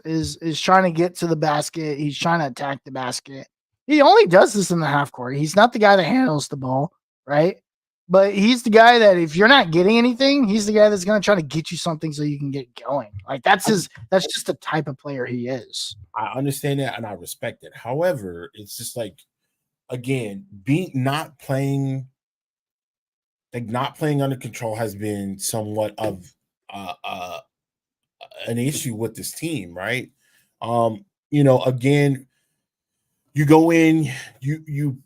trying to get to the basket. He's trying to attack the basket. He only does this in the half court. He's not the guy that handles the ball, right? But he's the guy that if you're not getting anything, he's the guy that's going to try to get you something so you can get going. That's just the type of player he is. I understand that and I respect it. However, it's just again, not playing under control has been somewhat of an issue with this team, right? Again, you go in, you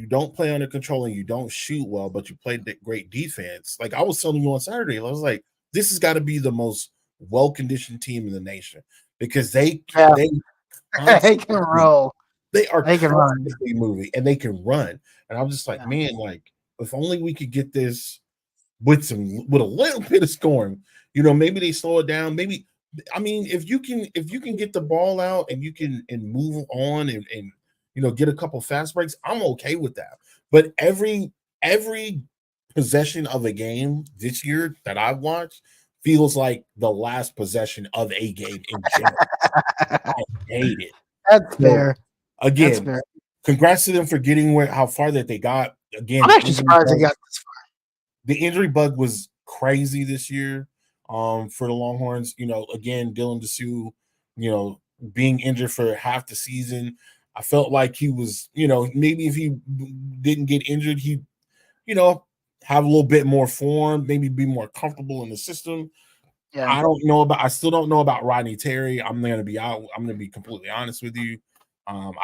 don't play under control and you don't shoot well, but you play great defense. Like I was telling you on Saturday, I was like, this has got to be the most well-conditioned team in the nation because they can roll. They are constantly moving and they can run. And I'm just like, man, if only we could get this with a little bit of scoring, maybe they slow it down. Maybe, if you can get the ball out and you can move on and get a couple fast breaks, I'm okay with that. But every possession of a game this year that I've watched feels like the last possession of a game in general. I hate it. That's fair. Again, congrats to them for getting how far that they got. Again, I'm actually surprised they got this far. The injury bug was crazy this year for the Longhorns. Again, Dylan Dessou, being injured for half the season. I felt like he was, maybe if he didn't get injured, he, have a little bit more form, maybe be more comfortable in the system. Yeah. I still don't know about Rodney Terry. I'm going to be completely honest with you. I'm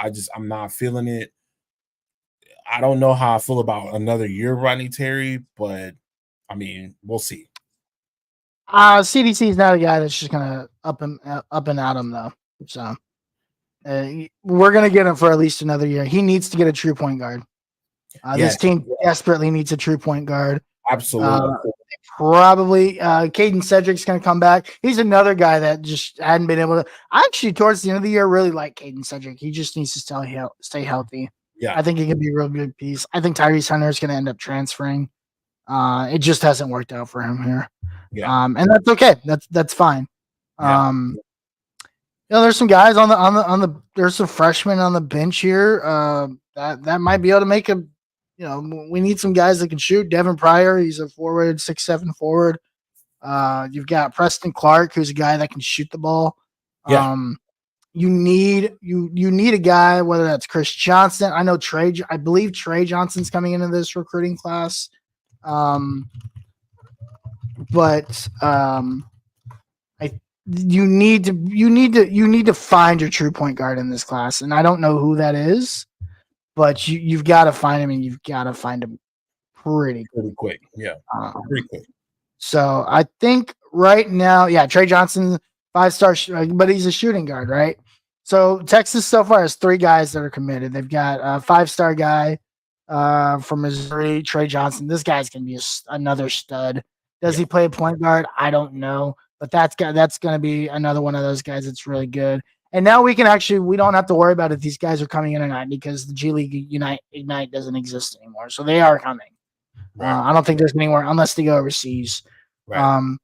not feeling it. I don't know how I feel about another year of Rodney Terry, but we'll see. CDC is not a guy that's just gonna up and at him though. So we're gonna get him for at least another year. He needs to get a true point guard. This team desperately needs a true point guard. Absolutely. Probably Caden Cedric's going to come back. He's another guy that just hadn't been able to. I actually, towards the end of the year, really like Caden Cedric. He just needs to stay healthy. Yeah, I think he can be a real good piece. I think Tyrese Hunter is going to end up transferring. It just hasn't worked out for him here. Yeah, and that's okay. That's fine. Yeah. There's some guys on the there's some freshmen on the bench here that might be able to make a. We need some guys that can shoot. Devin Pryor, he's a forward, 6'7" forward. You've got Preston Clark, who's a guy that can shoot the ball. Yeah. You need a guy, whether that's Chris Johnson. I believe Trey Johnson's coming into this recruiting class. You need to find your true point guard in this class, and I don't know who that is. But you've got to find him, and you've got to find him pretty quick. Yeah, pretty quick. So I think right now, Trey Johnson, 5-star, but he's a shooting guard, right? So Texas so far has 3 guys that are committed. They've got a 5-star guy from Missouri, Trey Johnson. This guy's going to be another stud. Does he play a point guard? I don't know. But that's going to be another one of those guys that's really good. And now we don't have to worry about if these guys are coming in or not because the G League Ignite doesn't exist anymore. So they are coming. Right. I don't think there's anywhere unless they go overseas. Right.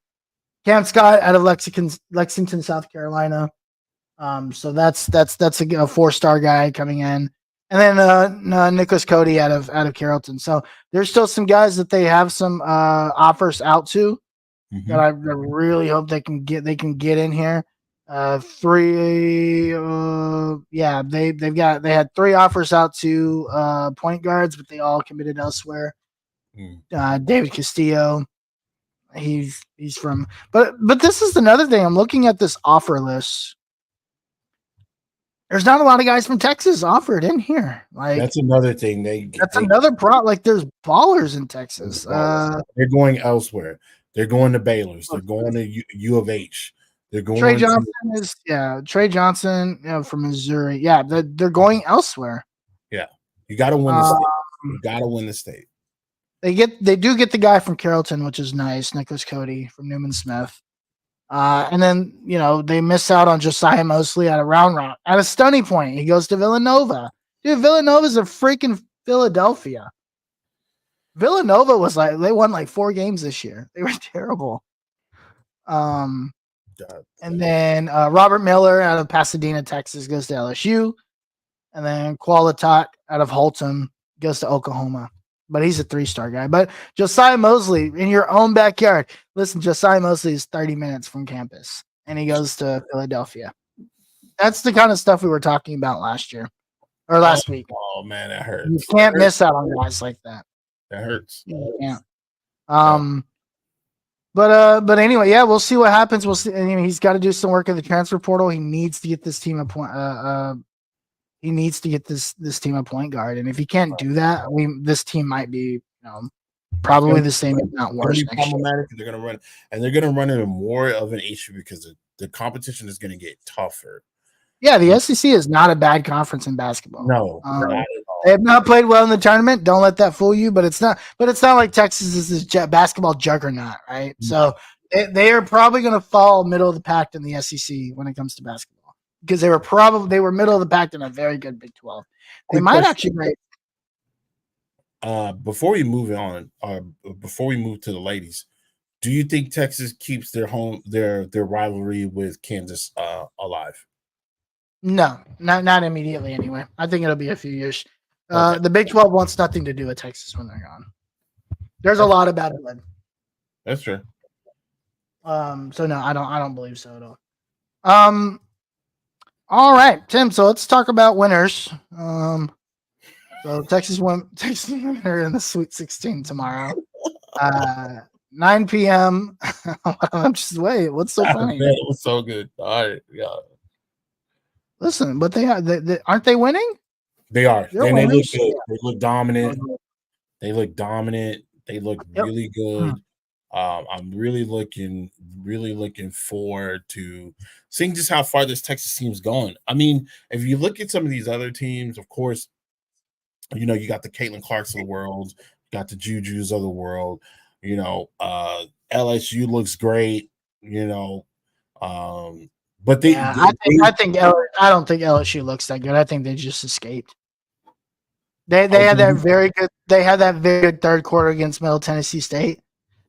Cam Scott out of Lexington, South Carolina. So that's a 4-star guy coming in. And then Nicholas Cody out of Carrollton. So there's still some guys that they have some offers out to that I really hope they can get in here. They had 3 offers out to point guards, but they all committed elsewhere. David Castillo, he's from, but this is another thing. I'm looking at this offer list. There's not a lot of guys from Texas offered in here. Like that's another thing. Another problem. Like there's ballers in Texas. They're going elsewhere. They're going to Baylor's. They're going to U of H. They're going. Trey Johnson Trey Johnson, from Missouri. Yeah, they're going elsewhere. Yeah, you got to win the state. You got to win the state. They do get the guy from Carrollton, which is nice, Nicholas Cody from Newman Smith. And then, they miss out on Josiah Mosley at a round at a Stony Point. He goes to Villanova. Dude, Villanova's a freaking Philadelphia. Villanova was they won 4 games this year. They were terrible. And then Robert Miller out of Pasadena, Texas goes to LSU. And then Qualitat out of Holton goes to Oklahoma. But he's a 3-star guy. But Josiah Mosley in your own backyard. Listen, Josiah Mosley is 30 minutes from campus, and he goes to Philadelphia. That's the kind of stuff we were talking about last week. Oh man, that hurts. You can't miss out on guys like that. That hurts. You can't. But anyway, yeah, we'll see what happens. We'll see. He's got to do some work in the transfer portal. He needs to get this team a point. He needs to get this team a point guard, and if he can't do that, this team might be, probably the same, if not worse. Problematic. They're gonna run, and they're gonna run into more of an issue because the competition is gonna get tougher. Yeah, the SEC is not a bad conference in basketball. No, not at all. They have not played well in the tournament. Don't let that fool you. But it's not. But it's not like Texas is this basketball juggernaut, right? Mm-hmm. So they are probably going to fall middle of the pack in the SEC when it comes to basketball. Because they were middle of the pack in a very good Big 12. They might actually make. Before we move on, before we move to the ladies, do you think Texas keeps their rivalry with Kansas alive? No, not immediately. Anyway, I think it'll be a few years. Okay. The Big 12 wants nothing to do with Texas when they're gone. There's a lot of bad blood. That's true. So no, I don't believe so at all. All right, Tim. So let's talk about winners. So Texas winner in the Sweet 16 tomorrow. 9 p.m. I'm just wait. What's so funny? It was so good. All right, yeah. Listen, but they aren't they winning? They are. They look good. They look dominant. They look dominant. They look really good. I'm really looking forward to seeing just how far this Texas team's going. I mean, if you look at some of these other teams, of course, you got the Caitlin Clarks of the world, you got the Jujus of the world. LSU looks great. But I don't think LSU looks that good. I think they just escaped. They had that very good. They had that very good third quarter against Middle Tennessee State.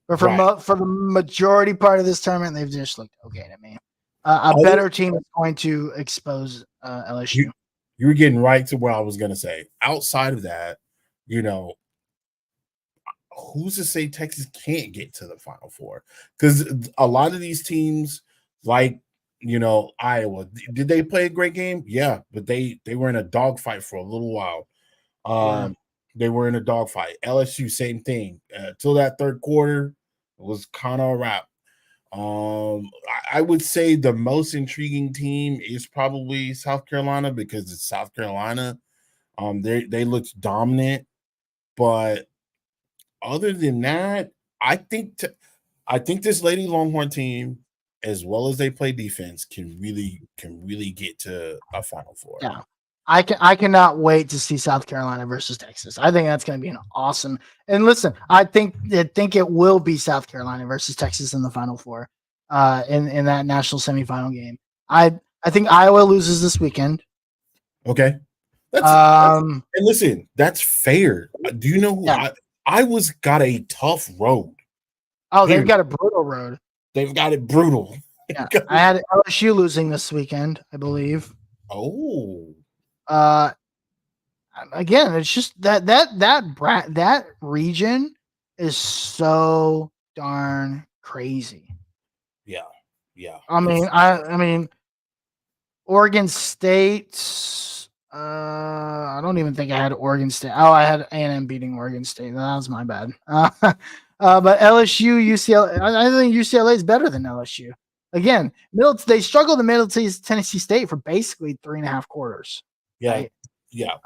But for the majority part of this tournament, they've just looked okay to me. A better team is going to expose LSU. You were getting right to what I was going to say. Outside of that, who's to say Texas can't get to the Final Four? Because a lot of these teams, like Iowa, did they play a great game? Yeah, but they were in a dogfight for a little while. They were in a dogfight. LSU, same thing. Till that third quarter, it was kind of a wrap. I would say the most intriguing team is probably South Carolina because it's South Carolina. They looked dominant, but other than that, I think this Lady Longhorn team, as well as they play defense, can really get to a Final Four. Yeah. I cannot wait to see South Carolina versus Texas. I think that's going to be an awesome. And listen, I think it will be South Carolina versus Texas in the Final Four. in that national semifinal game. I think Iowa loses this weekend. Okay. And listen, that's fair. Do you know who Iowa's got a tough road? Oh, they've got a brutal road. They've got it brutal. Yeah. I had LSU losing this weekend, I believe. Oh. Again, it's just that region is so darn crazy. Yeah. Yeah. I mean, Oregon State. I don't even think I had Oregon State. Oh, I had A&M beating Oregon State. That was my bad. But LSU, UCLA. I think UCLA is better than LSU. Again, they struggled in Middle Tennessee State for basically 3.5 quarters. Yeah. Right? Yeah.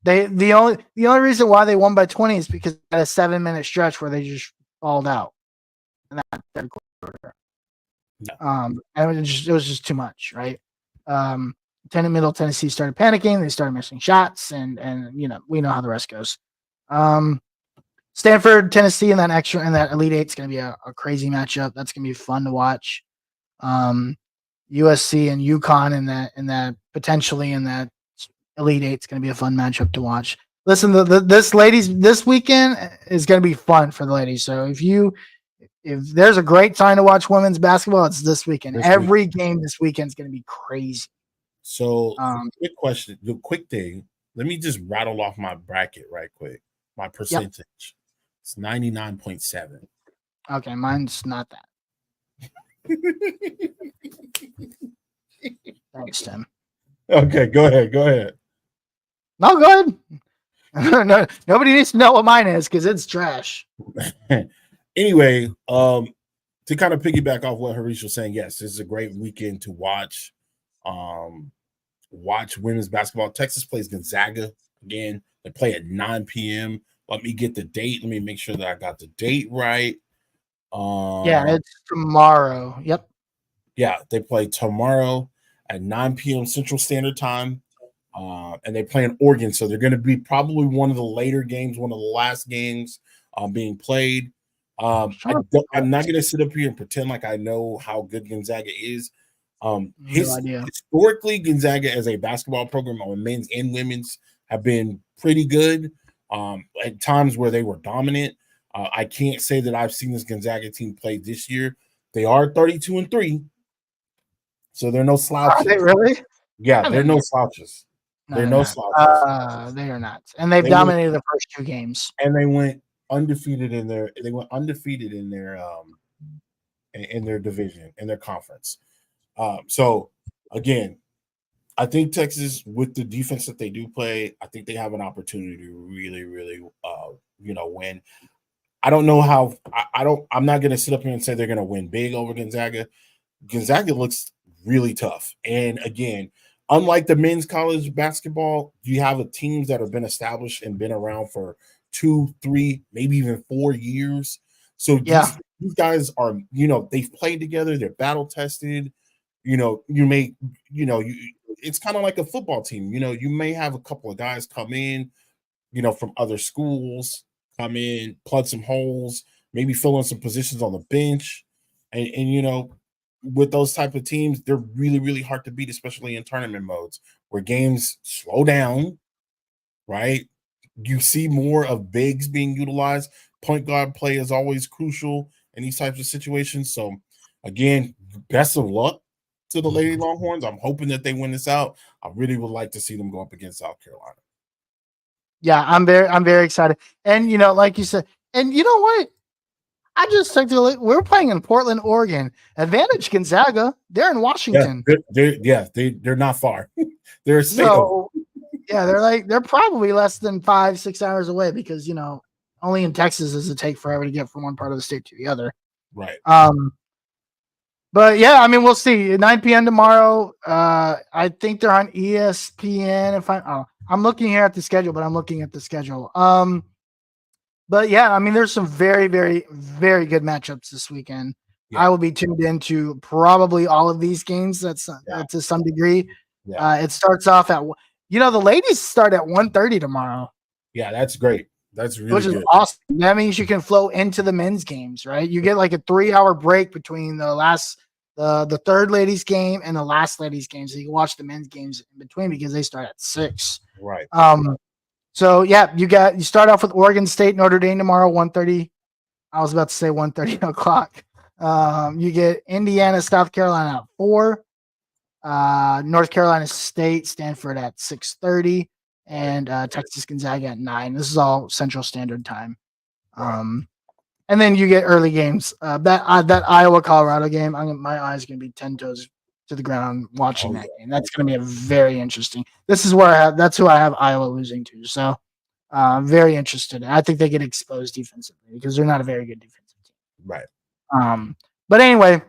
The only reason why they won by 20 is because they had a 7-minute stretch where they just balled out in that third quarter. Yeah. And it was just too much, right? Middle Tennessee started panicking. They started missing shots, and we know how the rest goes. Stanford, Tennessee, and that Elite Eight is going to be a crazy matchup. That's going to be fun to watch. USC and UConn in that potentially in that Elite Eight is going to be a fun matchup to watch. Listen, this weekend is going to be fun for the ladies. So if there's a great time to watch women's basketball, it's this weekend. Every game this weekend is going to be crazy. So, quick question, the quick thing. Let me just rattle off my bracket right quick. My percentage. Yep. It's 99.7. Okay, mine's not that. Thanks, Tim. Okay, go ahead. No, go ahead. No, nobody needs to know what mine is because it's trash. Anyway, to kind of piggyback off what Harish was saying, yes, this is a great weekend to watch. Watch women's basketball. Texas plays Gonzaga again. They play at 9 p.m. Let me get the date. Let me make sure that I got the date right. It's tomorrow. Yep. Yeah, they play tomorrow at 9 p.m. Central Standard Time. And they play in Oregon. So they're going to be probably one of the later games, one of the last games being played. I'm not going to sit up here and pretend like I know how good Gonzaga is. Historically, Gonzaga as a basketball program on men's and women's have been pretty good. At times where they were dominant. I can't say that I've seen this Gonzaga team play this year. They are 32-3, so they're no slouches. Are they really? Yeah, they're no slouches. They're no slouches. They are not, and they've dominated the first 2 games. And they went undefeated in their division, in their conference. So again, I think Texas, with the defense that they do play, I think they have an opportunity to really, really, win. I don't know how. I'm not going to sit up here and say they're going to win big over Gonzaga. Gonzaga looks really tough, and again, unlike the men's college basketball, you have teams that have been established and been around for 2, 3, maybe even 4 years. So these guys are, they've played together. They're battle tested. It's kind of like a football team. You may have a couple of guys come in, from other schools, come in, plug some holes, maybe fill in some positions on the bench. And with those type of teams, they're really, really hard to beat, especially in tournament modes where games slow down, right? You see more of bigs being utilized. Point guard play is always crucial in these types of situations. So, again, best of luck to the Lady Longhorns. I'm hoping that they win this out. I really would like to see them go up against South Carolina. Yeah, I'm very excited. And like you said, and you know what? I just think we're playing in Portland, Oregon. Advantage Gonzaga. They're in Washington. They're not far. They're a state over. They're probably less than 5-6 hours away because only in Texas does it take forever to get from one part of the state to the other. Right. But yeah, I mean, we'll see. 9 p.m. tomorrow. I think they're on ESPN. I'm looking here at the schedule, but I'm looking at the schedule. But yeah, I mean, there's some very, very, very good matchups this weekend. Yeah. I will be tuned into probably all of these games. That's to some degree. Yeah. It starts off at the ladies start at 1:30 tomorrow. Yeah, that's great. That's really which is good. awesome. That means you can flow into the men's games, right? You get like a 3-hour break between the third ladies game and the last ladies game, so you can watch the men's games in between because they start at 6. Right. So yeah, you start off with Oregon State, Notre Dame tomorrow, 1:30. I was about to say 1:30 o'clock. You get Indiana, South Carolina at 4. North Carolina State, Stanford at 6:30, and Texas Gonzaga at 9. This is all Central Standard Time. And then you get early games. That Iowa Colorado game, my eyes gonna be 10 toes to the ground watching that game. That's gonna be a very interesting. This is where that's who I have Iowa losing to. So very interested. I think they get exposed defensively because they're not a very good defensive team. Right. But anyway,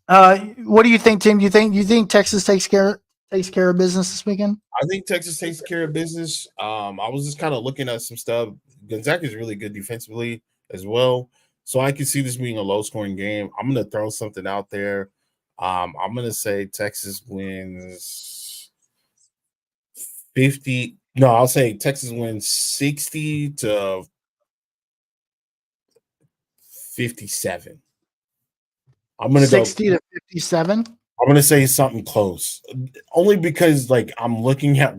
what do you think, Tim? You think Texas takes care of business this weekend? I think Texas takes care of business. I was just kind of looking at some stuff. Gonzaga is really good defensively as well, so I can see this being a low-scoring game. I'm going to throw something out there. I'm going to say Texas wins 50. No, I'll say Texas wins 60 to 57. I'm going to 60 to 57. I'm going to say something close, only because like I'm looking at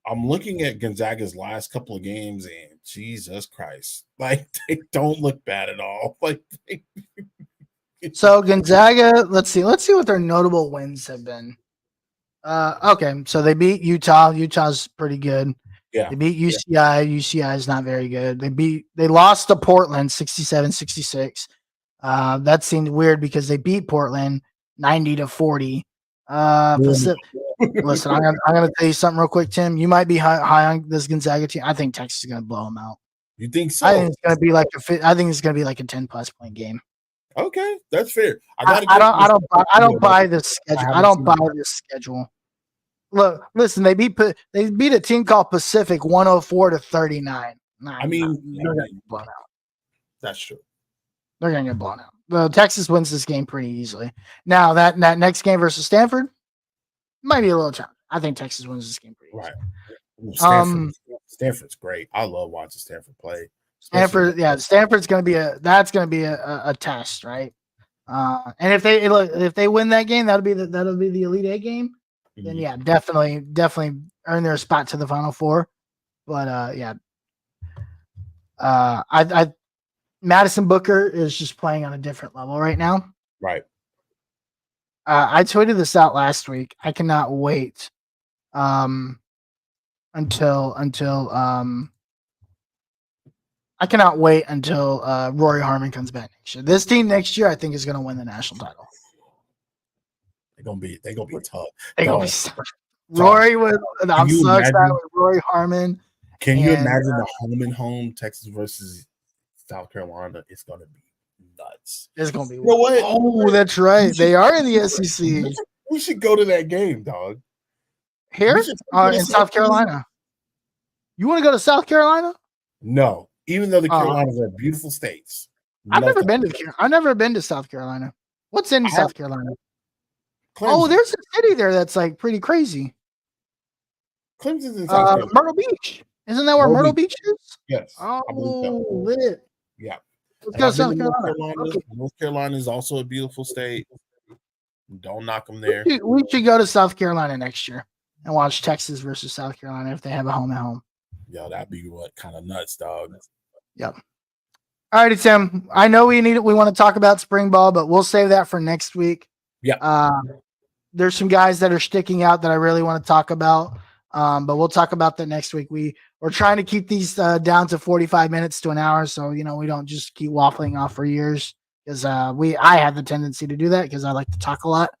I'm looking at Gonzaga's last couple of games, and Jesus Christ, like they don't look bad at all. Like, so Gonzaga, let's see what their notable wins have been. Okay, so they beat Utah. Utah's pretty good. Yeah. They beat UCI. UCI is not very good. They lost to Portland 67-66. That seemed weird because they beat Portland 90-40. Listen, I'm gonna tell you something real quick, Tim. You might be high on this Gonzaga team. I think Texas is gonna blow them out. You think so? I think it's gonna be like a 10+ point game. Okay, that's fair. I don't buy this schedule. I don't buy this schedule. Look, listen, they beat a team called Pacific 104-39. I mean, they're gonna get blown out. That's true. They're gonna get blown out. Well, Texas wins this game pretty easily. Now that next game versus Stanford might be a little challenge. I think Texas wins this game pretty easily. Right. Stanford's great. I love watching Stanford play. Stanford's gonna be a test, right? And if they win that game, that'll be the Elite Eight game. Mm-hmm. Then yeah, definitely earn their spot to the Final Four. But I Madison Booker is just playing on a different level right now. Right. I tweeted this out last week. I cannot wait until Rory Harmon comes back next year. This team next year, I think, is going to win the national title. They're gonna be tough. They're gonna be Rory was. I'm so excited with Rory Harmon. Can you imagine the home and home Texas versus South Carolina? It's gonna be nuts. It's gonna be. You know what? Oh, that's right. They are in the SEC. We should go to that game, dog. Here in South Carolina. You want to go to South Carolina? No, even though the Carolinas are beautiful states. I've never been to South Carolina. What's in South Carolina? Clemson. Oh, there's a city there that's like pretty crazy. Clemson's in South Carolina. Myrtle Beach. Isn't that where Myrtle Beach is? Yes. Oh, lit. Yeah. Let's go to South Carolina. Okay. North Carolina is also a beautiful state. Don't knock them there. We should go to South Carolina next year and watch Texas versus South Carolina if they have a home at home. Yo, that'd be kind of nuts, dog. Yep. All righty, Tim. I know we want to talk about spring ball, but we'll save that for next week. Yeah. There's some guys that are sticking out that I really want to talk about. But we'll talk about that next week. We're trying to keep these down to 45 minutes to an hour, so we don't just keep waffling off for years, because I have the tendency to do that because I like to talk a lot.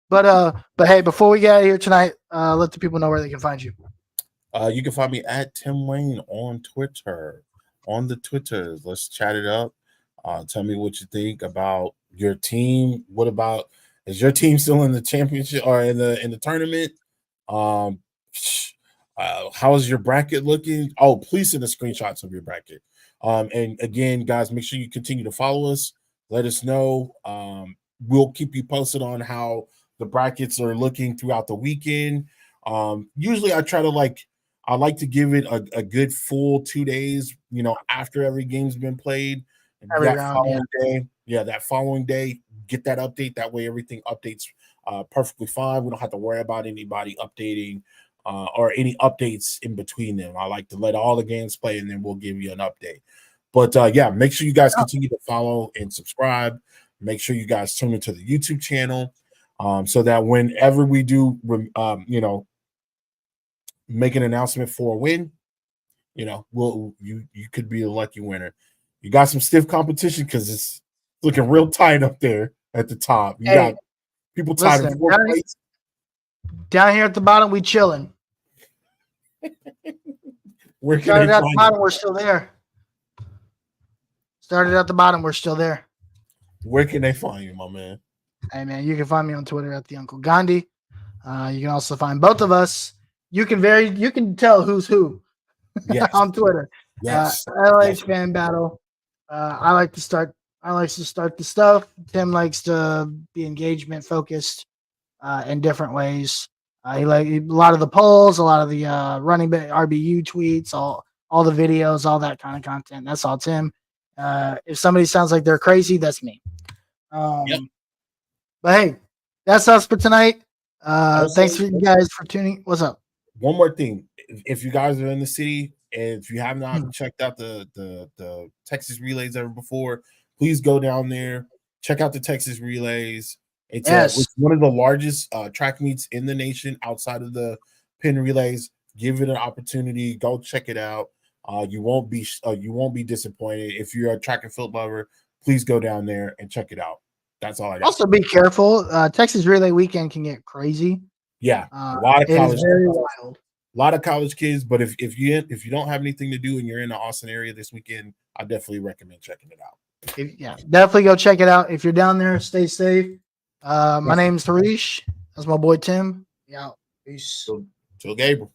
But hey, before we get out of here tonight, let the people know where they can find you. You can find me at Tim Wayne on Twitter. On the Twitters, let's chat it up. Tell me what you think about your team. What about, is your team still in the championship or in the tournament? How's your bracket looking? Oh, please send us screenshots of your bracket. And again, guys, make sure you continue to follow us. Let us know. We'll keep you posted on how the brackets are looking throughout the weekend. Usually I try to I like to give it a good full 2 days, after every game's been played. And Every that round, following day, that following day, get that update. That way, everything updates perfectly fine. We don't have to worry about anybody updating or any updates in between them. I like to let all the games play, and then we'll give you an update. But make sure you guys continue to follow and subscribe. Make sure you guys tune into the YouTube channel so that whenever we do, make an announcement for a win, you could be a lucky winner. You got some stiff competition because it's looking real tight up there at the top. You got people tied in fourth place. Down here at the bottom, we chilling. Where Started at the bottom, we're still there. Started at the bottom, we're still there. Where can they find you, my man? Hey man, you can find me on Twitter at the Uncle Gandhi. You can also find both of us. You can tell who's who on Twitter. Yes. LH Fan Battle. I like to start the stuff. Tim likes to be engagement focused in different ways. He like a lot of the polls, a lot of the running back RBU tweets, all the videos, all that kind of content. That's all Tim. If somebody sounds like they're crazy, that's me. But hey, that's us for tonight. Thanks for you guys for tuning. What's up? One more thing. If you guys are in the city and if you have not checked out the Texas Relays ever before, please go down there, check out the Texas Relays. It's one of the largest track meets in the nation outside of the Penn Relays. Give it an opportunity. Go check it out. You won't be disappointed. If you're a track and field lover, please go down there and check it out. That's all I got. Also, be careful. Texas Relay Weekend can get crazy. Yeah, a lot of college. Very wild. A lot of college kids, but if you don't have anything to do and you're in the Austin area this weekend, I definitely recommend checking it out. Definitely go check it out. If you're down there, stay safe. My name's Harish. That's my boy Tim. Yeah, peace. Till Gabriel.